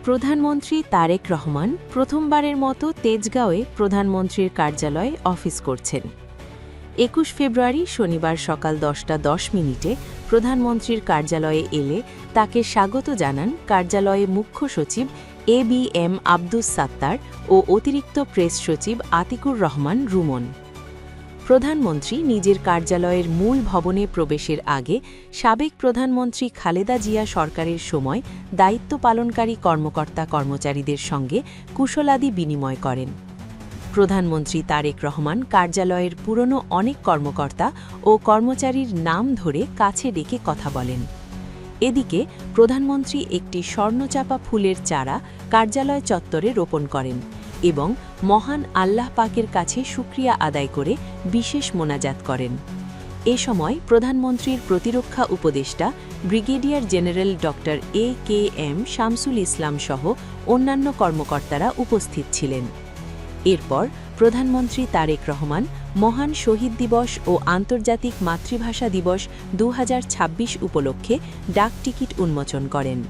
প্রধানমন্ত্রী তারেক রহমান প্রথমবারের মতো তেজগাঁওয়ে প্রধানমন্ত্রীর কার্যালয়ে অফিস করছেন। ২১ ফেব্রুয়ারি শনিবার সকাল 10টা 10 মিনিটে প্রধানমন্ত্রীর কার্যালয়ে এলে তাকে স্বাগত জানান কার্যালয়ে মুখ্য সচিব ABM আব্দুস সাত্তার ও অতিরিক্ত প্রেস সচিব আতিকুর রহমান রুমন। প্রধানমন্ত্রী নিজের কার্যালয়ের মূল ভবনে প্রবেশের আগে সাবেক প্রধানমন্ত্রী খালেদা জিয়া সরকারের সময় দায়িত্ব পালনকারী কর্মকর্তা-কর্মচারীদের সঙ্গে কুশলাদি বিনিময় করেন। প্রধানমন্ত্রী তারেক রহমান কার্যালয়ের পুরনো অনেক কর্মকর্তা ও কর্মচারীর নাম ধরে কাছে ডেকে কথা বলেন। এদিকে প্রধানমন্ত্রী একটি স্বর্ণচাপা ফুলের চারা কার্যালয় চত্বরে রোপণ করেন এবং মহান আল্লাহ পাকের কাছে শুকরিয়া আদায় করে বিশেষ মোনাজাত করেন। এ সময় প্রধানমন্ত্রীর প্রতিরক্ষা উপদেষ্টা brigadier general doctor AKM Shamsul Islam সহ অন্যান্য কর্মকর্তারা উপস্থিত ছিলেন। এরপর প্রধানমন্ত্রী তারেক রহমান মহান শহীদ দিবস ও আন্তর্জাতিক মাতৃভাষা দিবস 2026 উপলক্ষে ডাক টিকিট উন্মোচন করেন।